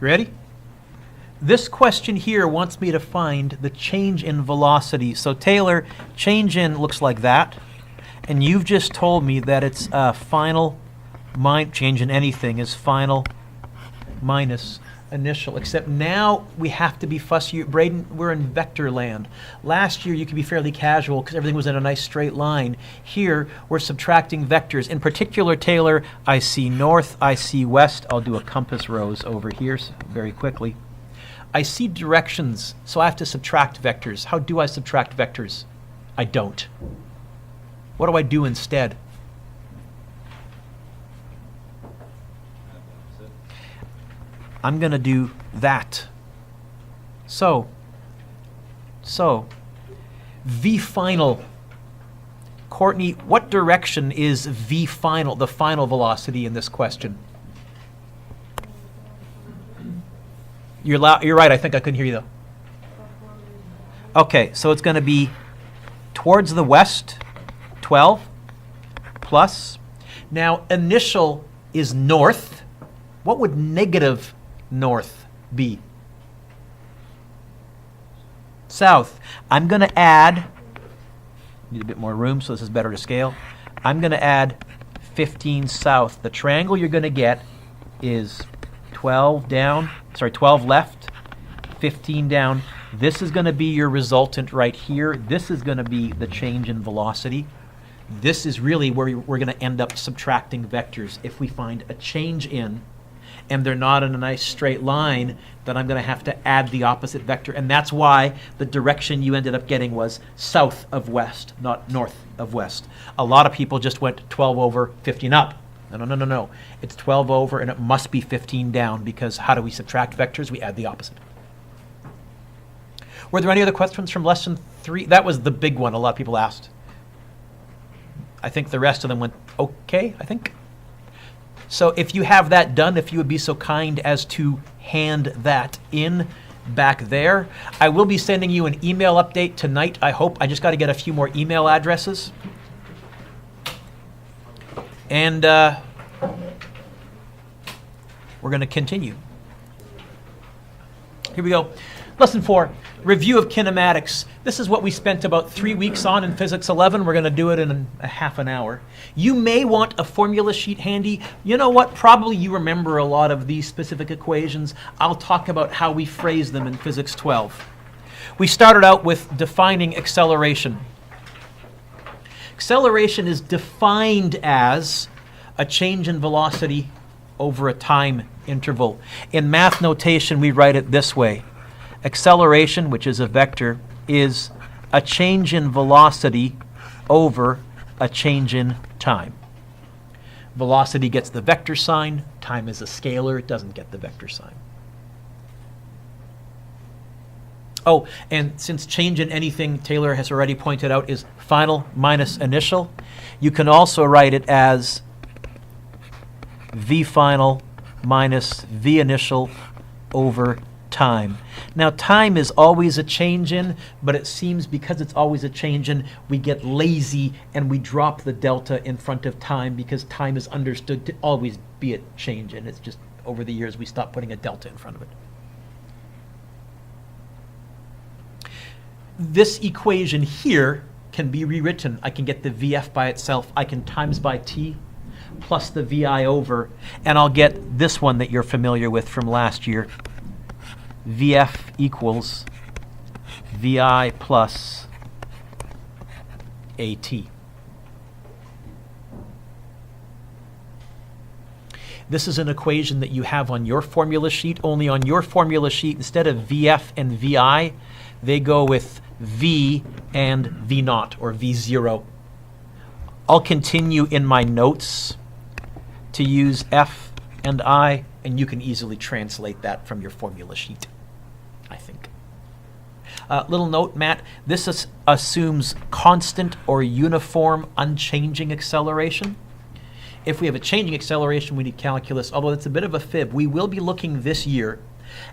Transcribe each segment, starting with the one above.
Ready? This question here wants me to find the change in velocity. So Taylor, change in looks like that. And you've just told me that it's final, change in anything is final minus initial, except now we have to be fussy. Braden, we're in vector land. Last year you could be fairly casual because everything was in a nice straight line. Here we're subtracting vectors. In particular, Taylor, I see north, I see west. I'll do a compass rose over here very quickly. I see directions, so I have to subtract vectors. How do I subtract vectors? I don't. What do I do instead? I'm going to do that. So, V final. Courtney, what direction is V final, the final velocity in this question? You're right, I think I couldn't hear you though. Okay, so it's going to be towards the west, 12, plus. Now, initial is north. What would negative north be? South. I'm going to add, need a bit more room so this is better to scale. I'm going to add 15 south. The triangle you're going to get is 12 left, 15 down. This is going to be your resultant right here. This is going to be the change in velocity. This is really where we're going to end up subtracting vectors. If we find a change in, and they're not in a nice straight line, then I'm going to have to add the opposite vector. And that's why the direction you ended up getting was south of west, not north of west. A lot of people just went 12 over, 15 up. No. It's 12 over, and it must be 15 down, because how do we subtract vectors? We add the opposite. Were there any other questions from lesson 3? That was the big one a lot of people asked. I think the rest of them went okay, I think. So if you have that done, if you would be so kind as to hand that in back there. I will be sending you an email update tonight, I hope. I just got to get a few more email addresses. And we're going to continue. Here we go. Lesson 4, review of kinematics. This is what we spent about 3 weeks on in Physics 11. We're going to do it in a half an hour. You may want a formula sheet handy. You know what? Probably you remember a lot of these specific equations. I'll talk about how we phrase them in Physics 12. We started out with defining acceleration. Acceleration is defined as a change in velocity over a time interval. In math notation, we write it this way. Acceleration, which is a vector, is a change in velocity over a change in time. Velocity gets the vector sign. Time is a scalar. It doesn't get the vector sign. Oh, and since change in anything, Taylor has already pointed out, is final minus initial, you can also write it as V final minus V initial over time. Now, time is always a change in, but it seems because it's always a change in, we get lazy and we drop the delta in front of time because time is understood to always be a change in. It's just over the years we stopped putting a delta in front of it. This equation here can be rewritten. I can get the VF by itself. I can times by T plus the VI over, and I'll get this one that you're familiar with from last year. VF equals VI plus AT. This is an equation that you have on your formula sheet. Only on your formula sheet, instead of VF and VI, they go with V and V naught, or V0. I'll continue in my notes to use F and I, and you can easily translate that from your formula sheet, I think. Little note, Matt, this assumes constant or uniform unchanging acceleration. If we have a changing acceleration, we need calculus, although it's a bit of a fib. We will be looking this year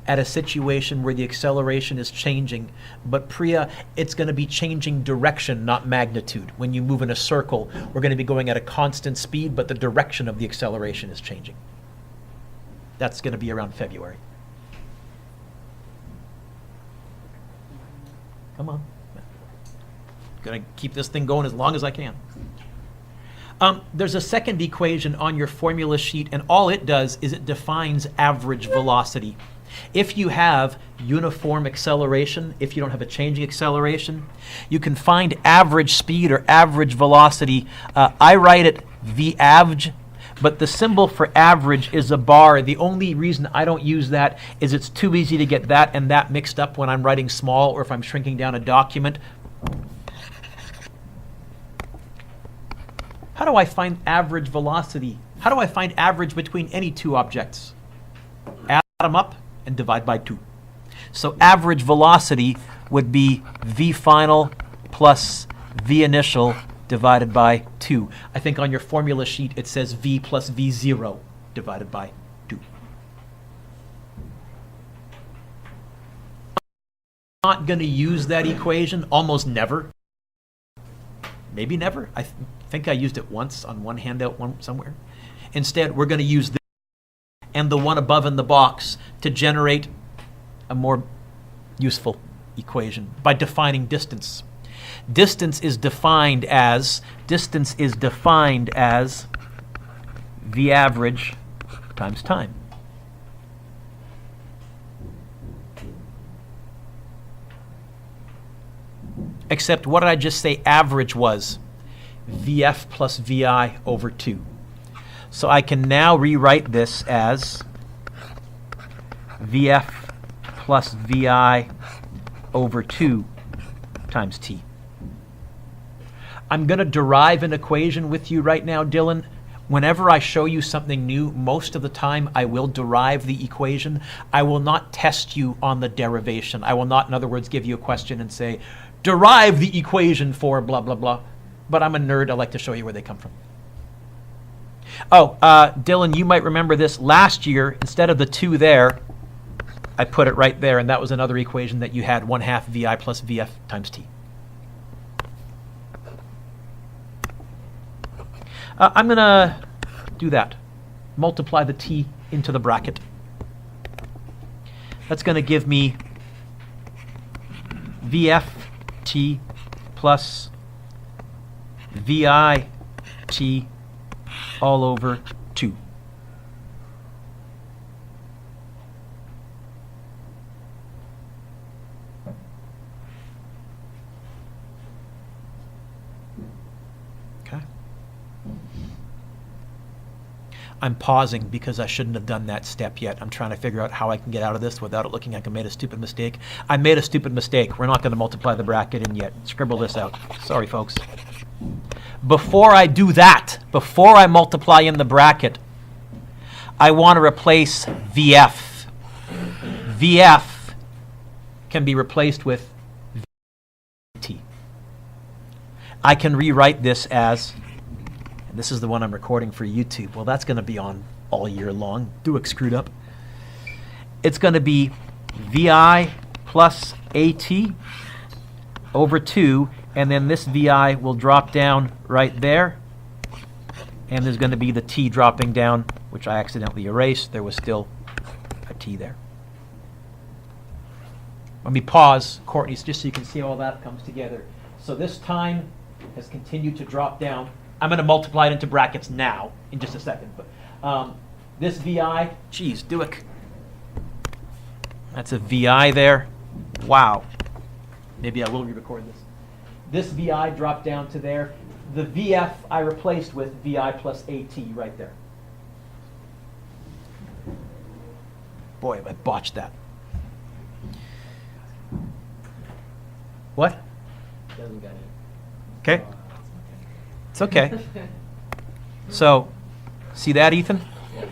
at a situation where the acceleration is changing, but Priya, it's going to be changing direction, not magnitude. When you move in a circle, we're going to be going at a constant speed, but the direction of the acceleration is changing. That's going to be around February. Come on. Gonna keep this thing going as long as I can. There's a second equation on your formula sheet, and all it does is it defines average velocity. If you have uniform acceleration, if you don't have a changing acceleration, you can find average speed or average velocity. I write it v-average, but the symbol for average is a bar. The only reason I don't use that is it's too easy to get that and that mixed up when I'm writing small or if I'm shrinking down a document. How do I find average velocity? How do I find average between any two objects? Add them up and divide by 2. So average velocity would be v final plus v initial divided by 2. I think on your formula sheet it says v plus v0 divided by 2. I'm not going to use that equation, almost never. Maybe never. I think I used it once on one handout somewhere. Instead, we're going to use this and the one above in the box to generate a more useful equation by defining distance. Distance is defined as v average times time. Except what did I just say average was? Vf plus Vi over 2. So I can now rewrite this as Vf plus Vi over 2 times t. I'm going to derive an equation with you right now, Dylan. Whenever I show you something new, most of the time I will derive the equation. I will not test you on the derivation. I will not, in other words, give you a question and say, derive the equation for blah, blah, blah. But I'm a nerd. I like to show you where they come from. Oh, Dylan, you might remember this. Last year, instead of the 2 there, I put it right there, and that was another equation that you had, 1/2 Vi plus Vf times t. I'm going to do that. Multiply the t into the bracket. That's going to give me Vf t plus Vi t all over 2. Okay. I'm pausing because I shouldn't have done that step yet. I'm trying to figure out how I can get out of this without it looking like I made a stupid mistake. I made a stupid mistake. We're not going to multiply the bracket in yet. Scribble this out. Sorry, folks. Before I do that, before I multiply in the bracket, I want to replace Vf. Vf can be replaced with Vt. I can rewrite this as, and this is the one I'm recording for YouTube. Well, that's going to be on all year long. Duick screwed up. It's going to be Vi plus At over 2. And then this Vi will drop down right there. And there's going to be the t dropping down, which I accidentally erased. There was still a t there. Let me pause, Courtney, just so you can see all that comes together. So this time has continued to drop down. I'm going to multiply it into brackets now in just a second. But this Vi, geez, Duick. That's a Vi there. Wow. Maybe I will re-record this. This Vi dropped down to there. The Vf I replaced with Vi plus At right there. Boy, have I botched that. What? Doesn't get it. Okay. It's okay. So, see that, Ethan? Yeah.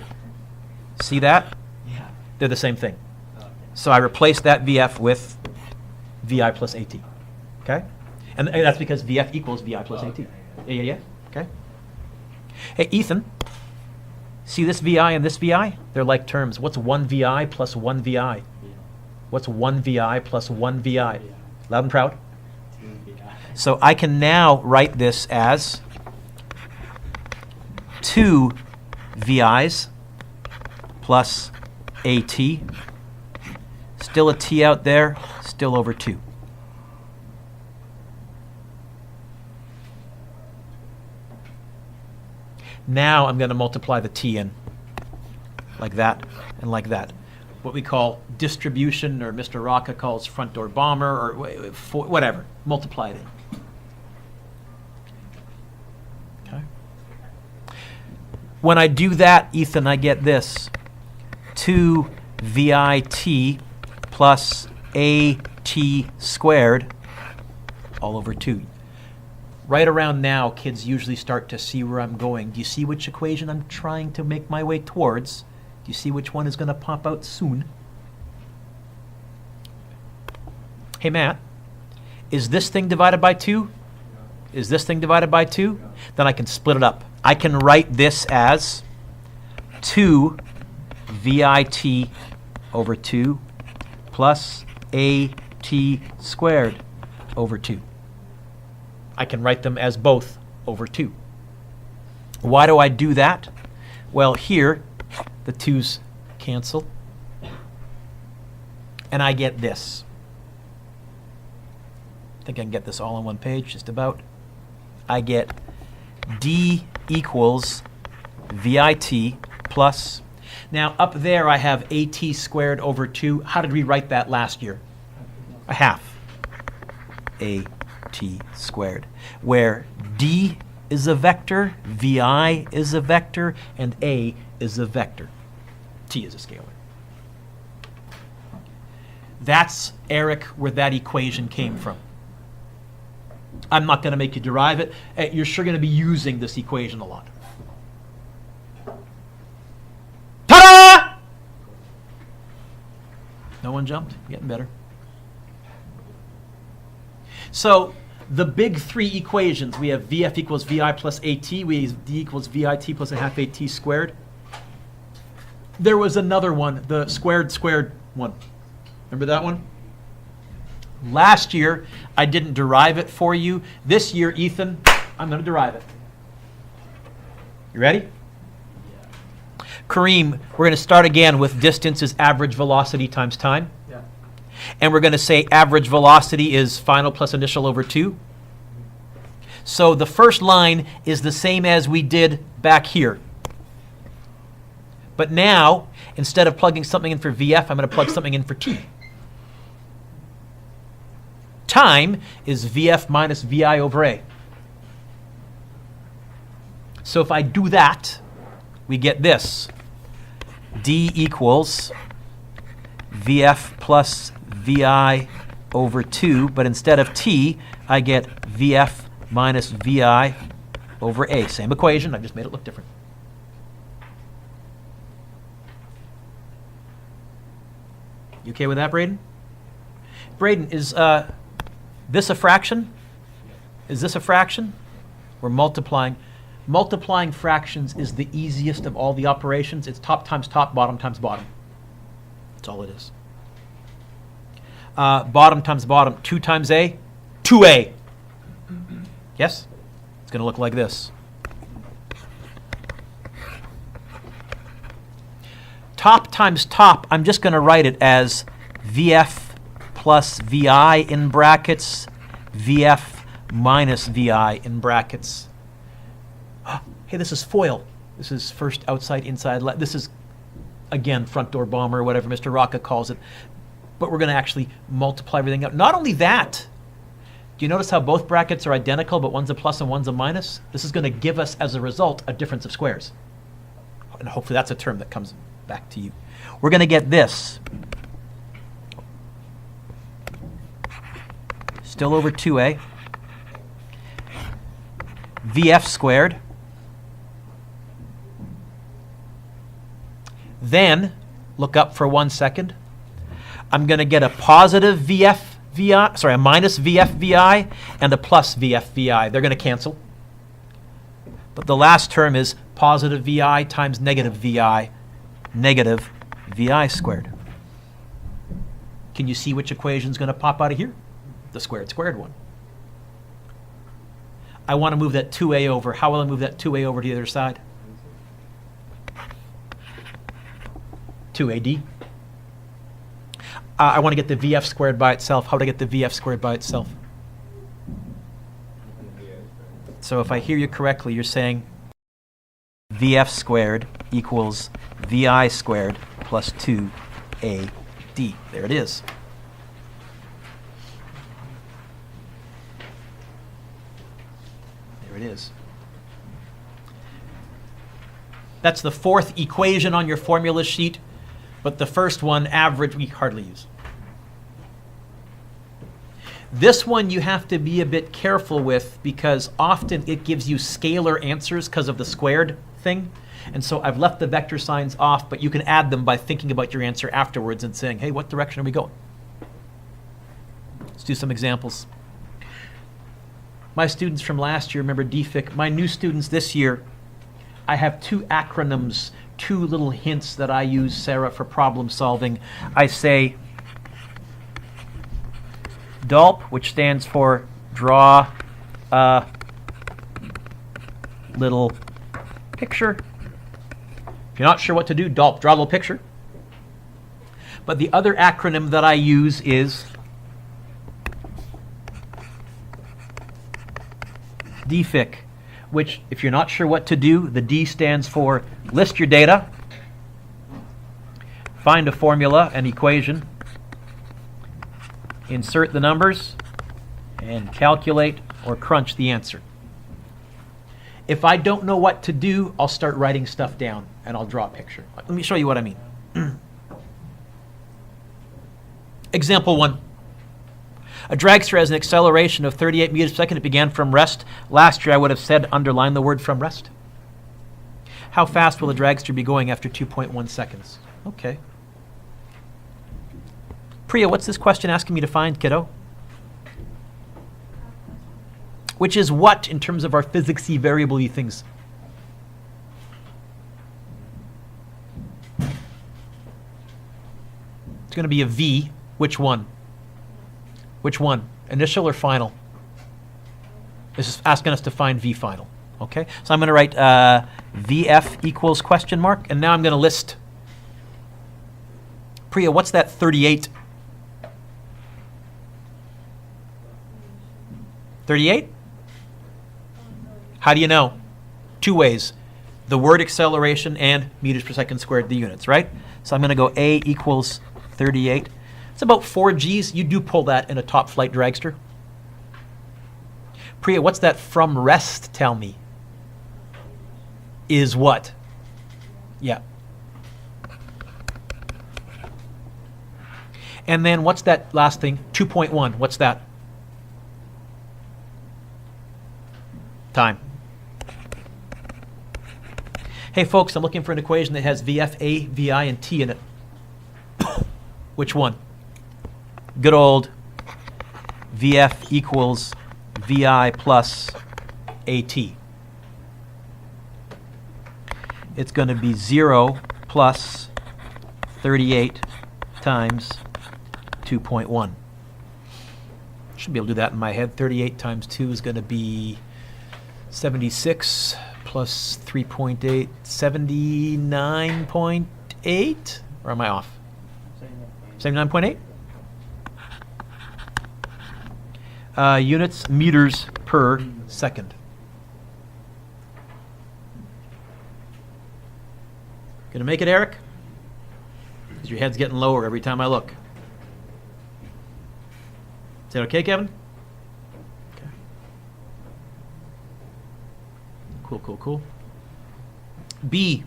See that? Yeah. They're the same thing. Okay. So I replaced that Vf with Vi plus At. Okay? And that's because Vf equals Vi plus At. Okay. Yeah. Okay. Hey, Ethan, see this Vi and this Vi? They're like terms. What's 1 Vi plus 1 Vi? Yeah. What's 1 Vi plus 1 Vi? Yeah. Loud and proud. 2 VI. So I can now write this as 2 VIs plus AT. Still a T out there, still over 2. Now I'm going to multiply the t in, like that and like that. What we call distribution, or Mr. Rocca calls front door bomber, or whatever. Multiply it in. Okay. When I do that, Ethan, I get this. 2 VIT plus AT squared all over 2. Right around now, kids usually start to see where I'm going. Do you see which equation I'm trying to make my way towards? Do you see which one is going to pop out soon? Hey, Matt, is this thing divided by 2? Is this thing divided by 2? Then I can split it up. I can write this as 2 VIT over 2 plus AT squared over 2. I can write them as both over 2. Why do I do that? Well, here, the 2's cancel, and I get this. I think I can get this all on one page, just about. I get D equals VIT plus. Now, up there, I have AT squared over 2. How did we write that last year? A half. AT squared, where D is a vector, VI is a vector, and A is a vector. T is a scalar. That's, Eric, where that equation came from. I'm not going to make you derive it. You're sure going to be using this equation a lot. Ta-da! No one jumped? Getting better. So the big 3 equations, we have VF equals VI plus AT, we have D equals VIT plus a half AT squared. There was another one, the squared one. Remember that one? Last year, I didn't derive it for you. This year, Ethan, I'm going to derive it. You ready? Yeah. Kareem, we're going to start again with distance is average velocity times time. Yeah. And we're going to say average velocity is final plus initial over 2. So the first line is the same as we did back here. But now, instead of plugging something in for VF, I'm going to plug something in for T. Time is VF minus VI over A. So if I do that, we get this. D equals VF plus VI over 2, but instead of T, I get VF minus VI over A. Same equation, I just made it look different. You okay with that, Braden? Braden, is this a fraction? Is this a fraction? We're multiplying. Multiplying fractions is the easiest of all the operations. It's top times top, bottom times bottom. That's all it is. Bottom times bottom, 2 times A, 2A. Yes? It's going to look like this. Top times top, I'm just going to write it as VF plus VI in brackets, VF minus VI in brackets. Hey, this is FOIL. This is first outside, inside. This is, again, front door bomber, whatever Mr. Rocca calls it. But we're going to actually multiply everything up. Not only that, do you notice how both brackets are identical, but one's a plus and one's a minus? This is going to give us, as a result, a difference of squares. And hopefully that's a term that comes back to you. We're going to get this. Still over 2A. VF squared. Then, look up for 1 second. I'm going to get a positive VF VI, sorry, a minus VF VI and a plus VF VI. They're going to cancel. But the last term is positive VI times negative VI, negative VI squared. Can you see which equation is going to pop out of here? The squared one. I want to move that 2A over. How will I move that 2A over to the other side? 2AD. I want to get the VF squared by itself. How do I get the VF squared by itself? So if I hear you correctly, you're saying VF squared equals VI squared plus 2AD. There it is. There it is. That's the fourth equation on your formula sheet, but the first one, average, we hardly use. This one you have to be a bit careful with because often it gives you scalar answers because of the squared thing. And so I've left the vector signs off, but you can add them by thinking about your answer afterwards and saying, hey, what direction are we going? Let's do some examples. My students from last year remember DFIC. My new students this year, I have two acronyms, two little hints that I use, Sarah, for problem solving. I say DULP, which stands for draw a little picture. If you're not sure what to do, DULP, draw a little picture. But the other acronym that I use is DFIC, which, if you're not sure what to do, the D stands for list your data, find a formula, an equation, insert the numbers, and calculate or crunch the answer. If I don't know what to do, I'll start writing stuff down and I'll draw a picture. Let me show you what I mean. Example 1. A dragster has an acceleration of 38 meters per second. It began from rest. Last year I would have said underline the word from rest. How fast will a dragster be going after 2.1 seconds? Okay. Priya, what's this question asking me to find, kiddo? Which is what in terms of our physics-y variable-y things? It's going to be a V. Which one? Which one? Initial or final? This is asking us to find V final. Okay? So I'm going to write VF equals question mark, and now I'm going to list. Priya, what's that 38? 38? How do you know? Two ways. The word acceleration and meters per second squared, the units, right? So I'm going to go A equals 38. It's about 4 Gs. You do pull that in a top flight dragster. Priya, what's that from rest tell me? Is what? Yeah. And then what's that last thing? 2.1. What's that? Time. Hey folks, I'm looking for an equation that has VF, A, VI, and T in it. Which one? Good old VF equals VI plus AT. It's going to be 0 plus 38 times 2.1. Should be able to do that in my head. 38 times 2 is going to be 76 plus 3.8, 79.8? Or am I off? 79.8? Units, meters per second. Gonna make it, Eric? Because your head's getting lower every time I look. Is that okay, Kevin? Okay. Cool, cool, cool. B.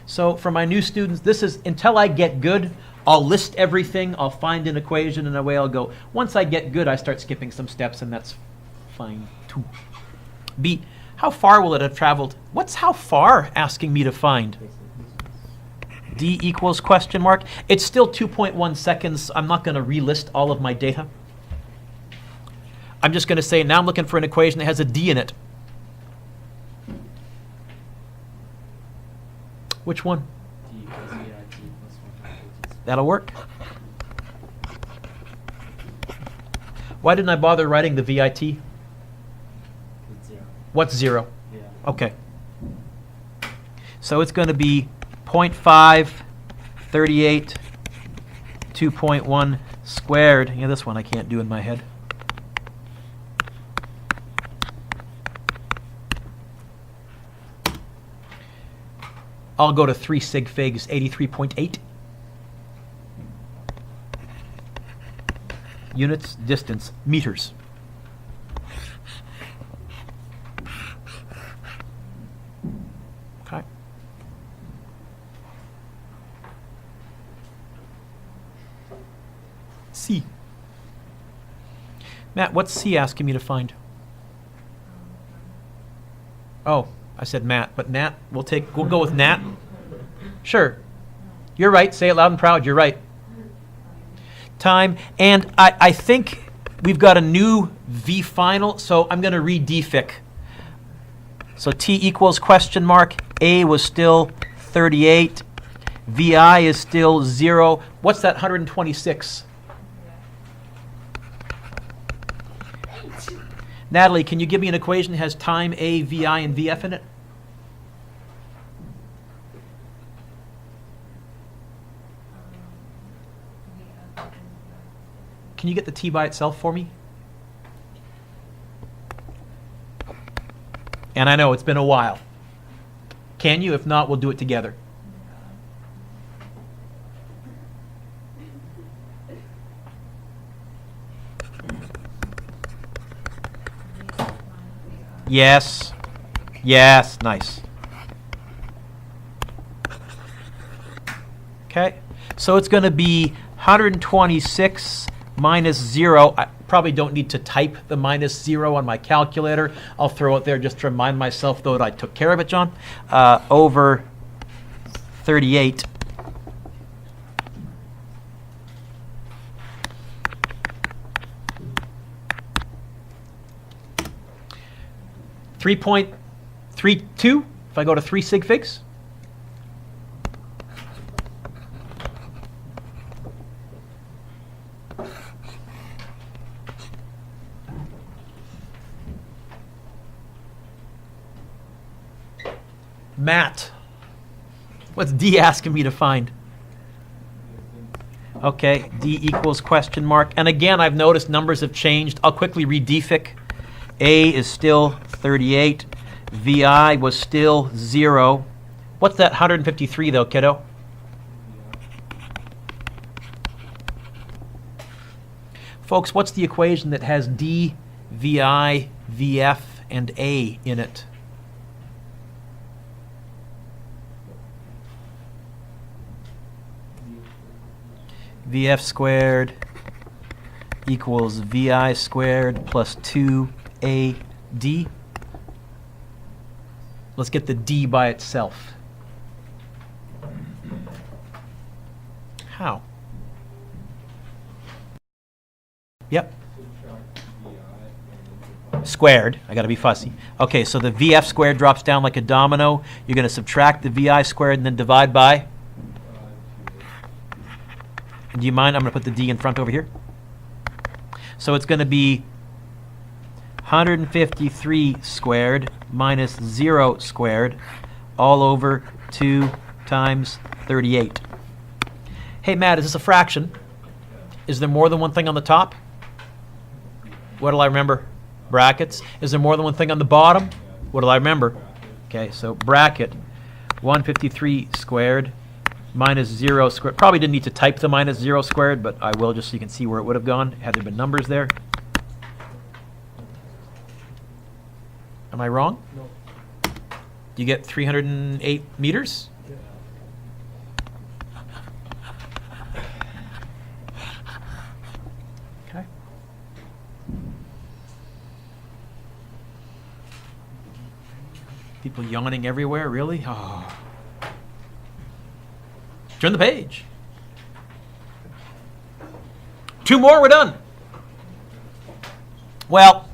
So for my new students, this is until I get good, I'll list everything, I'll find an equation, and away I'll go. Once I get good, I start skipping some steps, and that's fine too. B. How far will it have traveled? What's how far asking me to find? D equals question mark. It's still 2.1 seconds. I'm not going to relist all of my data. I'm just going to say now I'm looking for an equation that has a D in it. Which one? That'll work. Why didn't I bother writing the VIT? It's 0. What's 0? Yeah. Okay. So it's going to be 0.5, 38, 2.1 squared. Yeah, this one I can't do in my head. I'll go to 3 sig figs, 83.8. Units, distance, meters. Okay. C. Matt, what's C asking me to find? Oh, I said Matt, but Nat, we'll go with Nat. Sure. You're right. Say it loud and proud. You're right. Time. And I think we've got a new V final, so I'm going to re-defic. So T equals question mark. A was still 38. VI is still 0. What's that 126? Natalie, can you give me an equation that has time A, VI, and VF in it? Can you get the T by itself for me? And I know it's been a while. Can you? If not, we'll do it together. Yes. Yes. Nice. Okay. So it's going to be 126 minus 0. I probably don't need to type the minus 0 on my calculator. I'll throw it there just to remind myself, though, that I took care of it, John. Over 38. .32 if I go to 3 sig figs. Matt, what's D asking me to find? Okay, D equals question mark. And again, I've noticed numbers have changed. I'll quickly re-defic. A is still 38. VI was still 0. What's that 153 though, kiddo? Folks, what's the equation that has D, VI, VF, and A in it? VF squared equals VI squared plus 2AD. Let's get the D by itself. How? Yep. Squared. I got to be fussy. Okay, so the VF squared drops down like a domino. You're going to subtract the VI squared and then divide by? Do you mind? I'm going to put the D in front over here. So it's going to be 153 squared minus 0 squared all over 2 times 38. Hey, Matt, is this a fraction? Is there more than one thing on the top? What do I remember? Brackets. Is there more than one thing on the bottom? What do I remember? Okay, so bracket 153 squared minus 0 squared. Probably didn't need to type the minus 0 squared, but I will just so you can see where it would have gone had there been numbers there. Am I wrong? No. Do you get 308 meters? Okay. People yawning everywhere, really? Oh. Turn the page. 2 more, we're done. Well,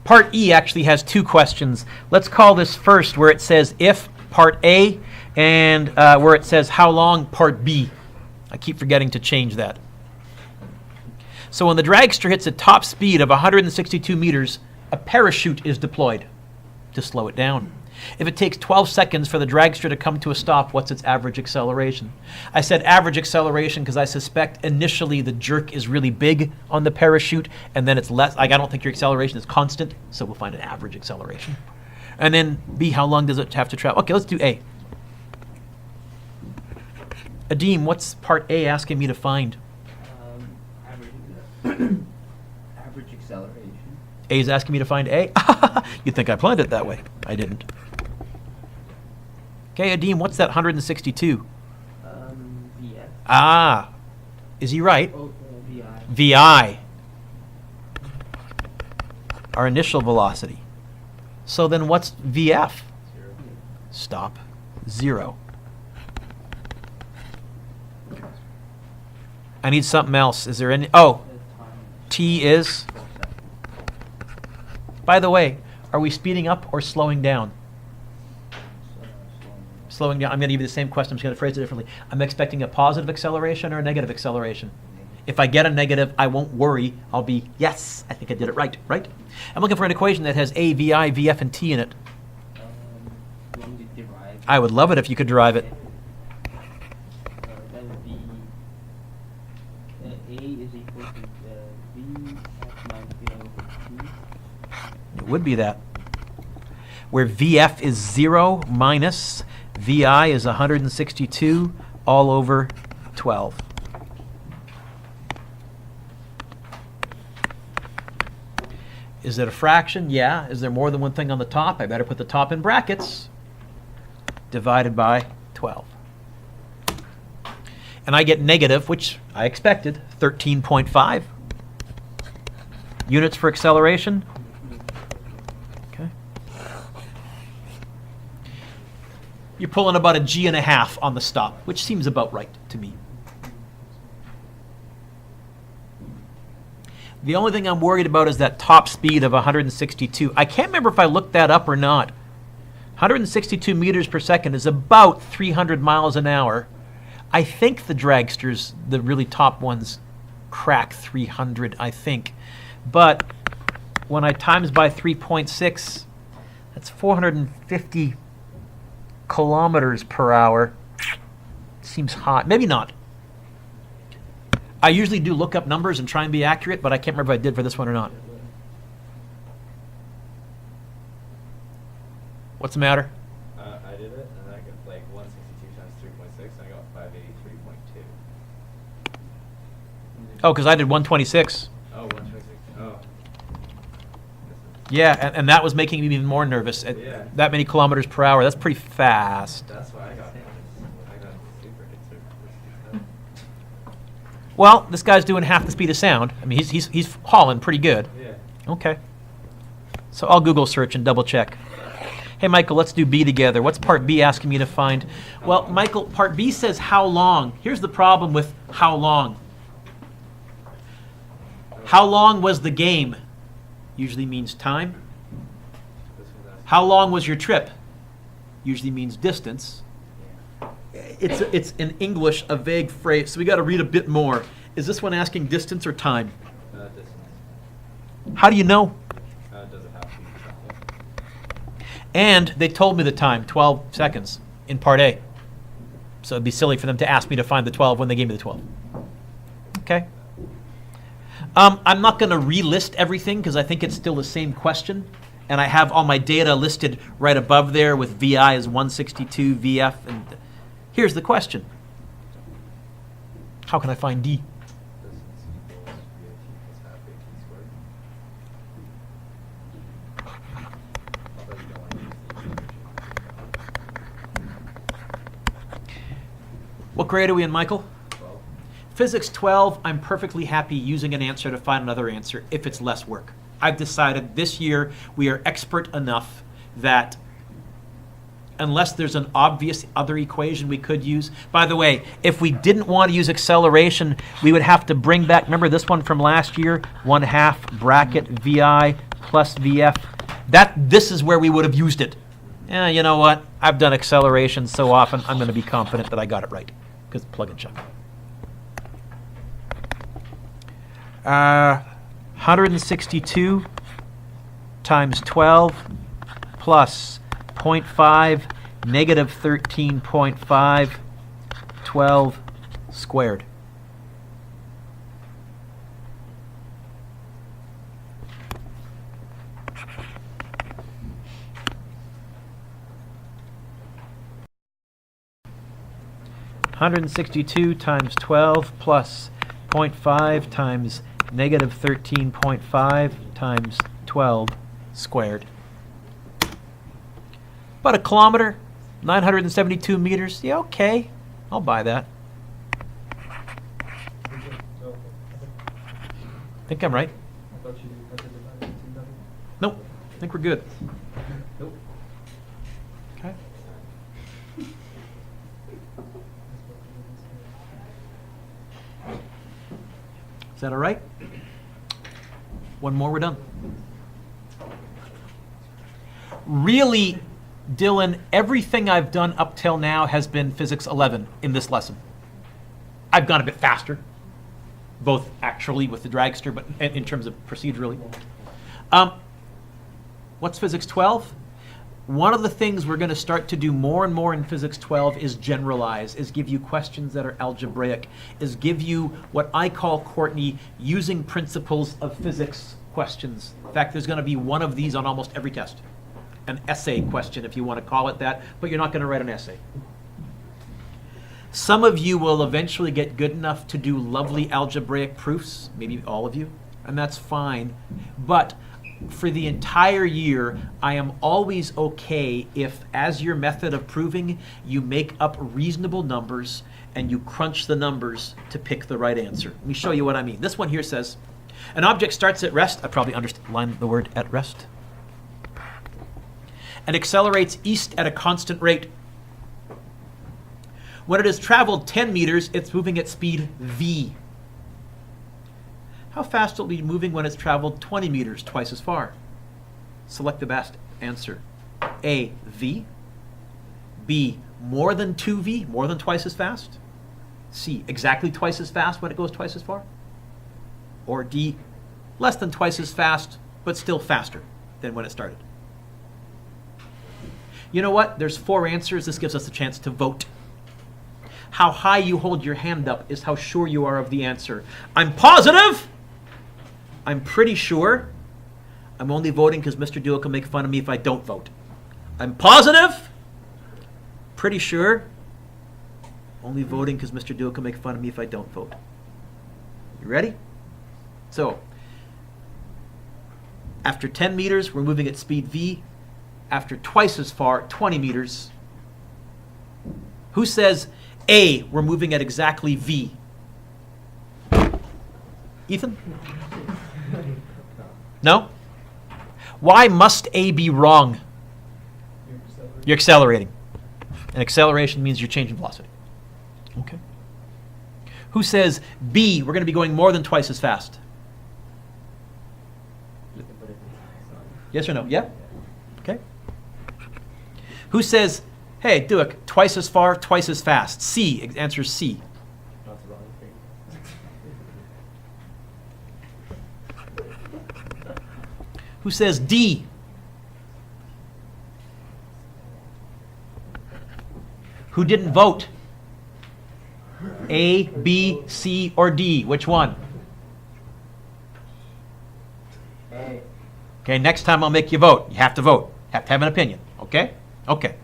part E actually has 2 questions. Let's call this first where it says if, part A, and where it says how long, part B. I keep forgetting to change that. So when the dragster hits a top speed of 162 meters, a parachute is deployed to slow it down. If it takes 12 seconds for the dragster to come to a stop, what's its average acceleration? I said average acceleration because I suspect initially the jerk is really big on the parachute and then it's less. I don't think your acceleration is constant, so we'll find an average acceleration. And then B, how long does it have to travel? Okay, let's do A. Adeem, what's part A asking me to find? Average, average acceleration. A is asking me to find A? You'd think I planned it that way. I didn't. Okay, Adeem, what's that 162? VF. Ah, is he right? Oh, VI. VI, our initial velocity. So then what's VF? 0. Stop. 0. I need something else. Is there any? Oh, The time T is? is 4 seconds. By the way, are we speeding up or slowing down? Slowing down. I'm going to give you the same question. I'm just going to phrase it differently. I'm expecting a positive acceleration or a negative acceleration. If I get a negative, I won't worry. I'll be, yes, I think I did it right, right? I'm looking for an equation that has A, VI, VF, and T in it. You want me to derive? I would love it if you could derive it. That would be A is equal to V F minus V over T. It would be that. Where VF is 0 minus VI is 162 all over 12. Is it a fraction? Yeah. Is there more than one thing on the top? I better put the top in brackets. Divided by 12. And I get negative, which I expected, 13.5 units for acceleration. Okay. You're pulling about a G1/2 on the stop, which seems about right to me. The only thing I'm worried about is that top speed of 162. I can't remember if I looked that up or not. 162 meters per second is about 300 miles an hour. I think the dragsters, the really top ones, crack 300, I think. But when I times by 3.6, that's 450 kilometers per hour. Seems hot. Maybe not. I usually do look up numbers and try and be accurate, but I can't remember if I did for this one or not. What's the matter? I did it, and I got like 162 times 3.6, and I got 583.2. Oh, because I did 126. Oh, 126. Oh. Yeah, and that was making me even more nervous. At Yeah. that many kilometers per hour, that's pretty fast. That's why I got super good. Well, this guy's doing half the speed of sound. I mean, he's hauling pretty good. Yeah. Okay. So I'll Google search and double check. Hey, Michael, let's do B together. What's part B asking me to find? Well, Michael, part B says how long. Here's the problem with how long. How long was the game? Usually means time. This was asking. How long was your trip? Usually means distance. It's in English a vague phrase, so we got to read a bit more. Is this one asking distance or time? Distance. How do you know? Does it have to be exactly? And they told me the time, 12 seconds in part A. So it'd be silly for them to ask me to find the 12 when they gave me the 12. Okay. I'm not going to relist everything because I think it's still the same question. And I have all my data listed right above there with VI as 162, VF. And here's the question. How can I find D? Distance equals VAT plus half AT squared. Although you don't want to use the equation. What grade are we in, Michael? 12. Physics 12, I'm perfectly happy using an answer to find another answer if it's less work. I've decided this year we are expert enough that unless there's an obvious other equation we could use. By the way, if we didn't want to use acceleration, we would have to bring back, remember this one from last year? 1/2 bracket VI plus VF. This is where we would have used it. You know what? I've done acceleration so often, I'm going to be confident that I got it right. Because plug and chug. 162 times 12 plus 0.5 negative 13.5 12 squared. 162 times 12 plus 0.5 times negative 13.5 times 12 squared. About a kilometer, 972 meters. Yeah, okay. I'll buy that. Think I'm right. I thought you had to divide it into double. Nope. I think we're good. Nope. Okay. Is that all right? One more, we're done. Really, Dylan, everything I've done up till now has been Physics 11 in this lesson. I've gone a bit faster, both actually with the dragster, but in terms of procedurally. What's Physics 12? One of the things we're going to start to do more and more in Physics 12 is generalize, is give you questions that are algebraic, is give you what I call, Courtney, using principles of physics questions. In fact, there's going to be one of these on almost every test. An essay question, if you want to call it that, but you're not going to write an essay. Some of you will eventually get good enough to do lovely algebraic proofs, maybe all of you, and that's fine. But for the entire year, I am always okay if, as your method of proving, you make up reasonable numbers and you crunch the numbers to pick the right answer. Let me show you what I mean. This one here says, an object starts at rest. I probably underline the word at rest. And accelerates east at a constant rate. When it has traveled 10 meters, it's moving at speed v. How fast will it be moving when it's traveled 20 meters, twice as far? Select the best answer. A, v. B, more than 2v, more than twice as fast. C, exactly twice as fast when it goes twice as far. Or D, less than twice as fast, but still faster than when it started. You know what? There's 4 answers. This gives us a chance to vote. How high you hold your hand up is how sure you are of the answer. I'm positive. I'm pretty sure. I'm only voting because Mr. Duo can make fun of me if I don't vote. I'm positive. Pretty sure. Only voting because Mr. Duo can make fun of me if I don't vote. You ready? So, after 10 meters, we're moving at speed v. After twice as far, 20 meters. Who says A, we're moving at exactly v? Ethan? No? Why must A be wrong? You're accelerating. And acceleration means you're changing velocity. Okay. Who says B, we're going to be going more than twice as fast? Yes or no? Yeah? Okay. Who says, hey, do it twice as far, twice as fast? C, answer C. That's the wrong thing. Who says D? Who didn't vote? A, B, C, or D? Which one? A. Okay, next time I'll make you vote. You have to vote. You have to have an opinion. Okay? Okay.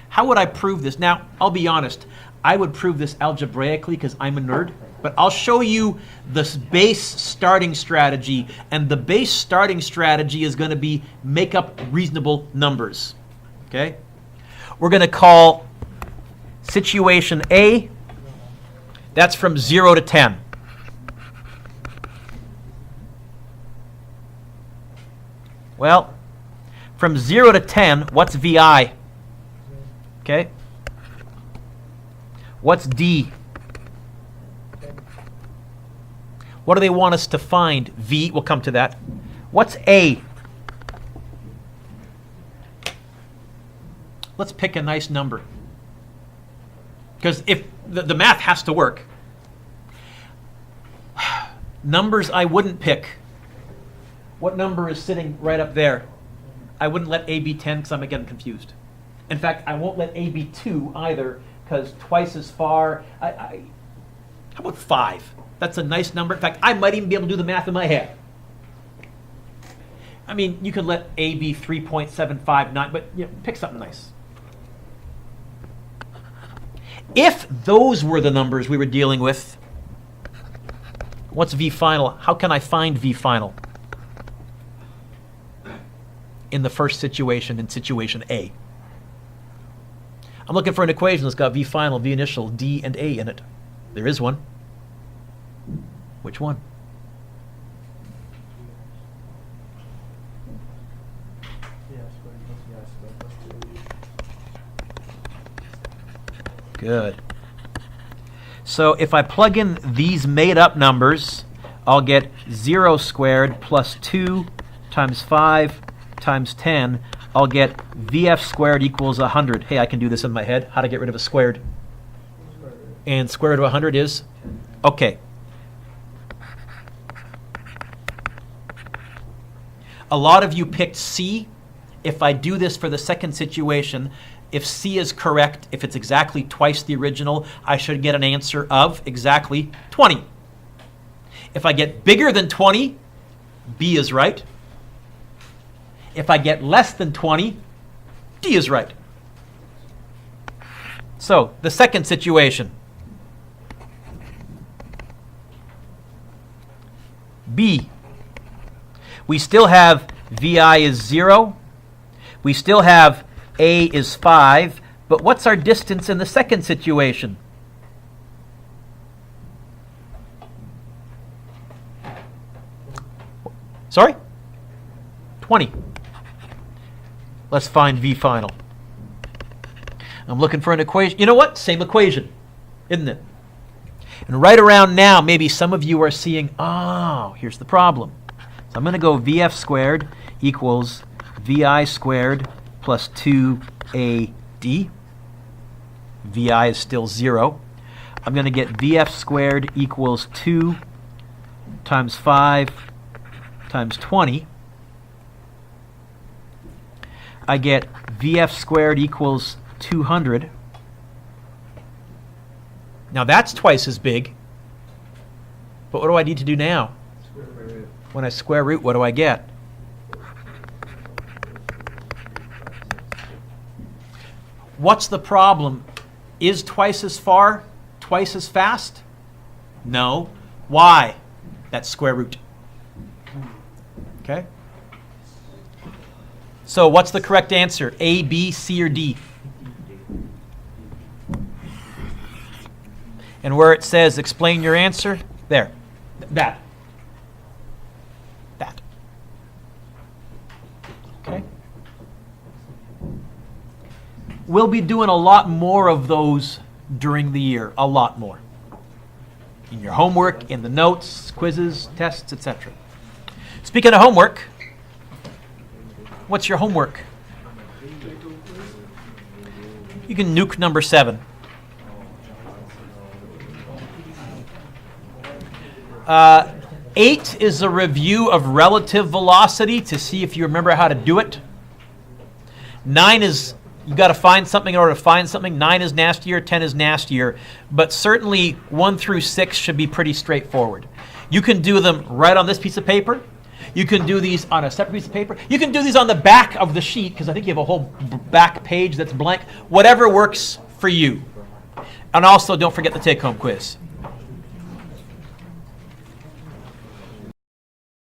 How would I prove this? Now, I'll be honest. I would prove this algebraically because I'm a nerd. But I'll show you the base starting strategy. And the base starting strategy is going to be make up reasonable numbers. Okay? We're going to call situation A. That's from 0 to 10. Well, from 0 to 10, what's VI? Okay. What's D? What do they want us to find? V, we'll come to that. What's A? Let's pick a nice number. Because if the math has to work. Numbers I wouldn't pick. What number is sitting right up there? I wouldn't let A be 10 because I'm getting confused. In fact, I won't let A be 2 either because twice as far. How about 5? That's a nice number. In fact, I might even be able to do the math in my head. I mean, you could let A be 3.759, but pick something nice. If those were the numbers we were dealing with, what's V final? How can I find V final? In the first situation, in situation A. I'm looking for an equation that's got V final, V initial, D, and A in it. There is one. Which one? Good. So if I plug in these made-up numbers, I'll get 0 squared plus 2 times 5 times 10. I'll get VF squared equals 100. Hey, I can do this in my head. How to get rid of a squared? And square root of 100 is? Okay. A lot of you picked C. If I do this for the second situation, if C is correct, if it's exactly twice the original, I should get an answer of exactly 20. If I get bigger than 20, B is right. If I get less than 20, D is right. So, the second situation. B. We still have VI is 0. We still have A is 5. But what's our distance in the second situation? Sorry? 20. Let's find V final. I'm looking for an equation. You know what? Same equation, isn't it? And right around now, maybe some of you are seeing, oh, here's the problem. So I'm going to go VF squared equals VI squared plus 2AD. VI is still 0. I'm going to get VF squared equals 2 times 5 times 20. I get VF squared equals 200. Now that's twice as big. But what do I need to do now? When I square root, what do I get? What's the problem? Is twice as far twice as fast? No. Why? That's square root. Okay? So what's the correct answer? A, B, C, or D? And where it says explain your answer, there. That. Okay? We'll be doing a lot more of those during the year. A lot more. In your homework, in the notes, quizzes, tests, etc. Speaking of homework, what's your homework? You can nuke number 7. Uh, 8 is a review of relative velocity to see if you remember how to do it. 9 is, you got to find something in order to find something. 9 is nastier, 10 is nastier. But certainly 1 through 6 should be pretty straightforward. You can do them right on this piece of paper. You can do these on a separate piece of paper. You can do these on the back of the sheet, because I think you have a whole back page that's blank. Whatever works for you. And also, don't forget the take-home quiz.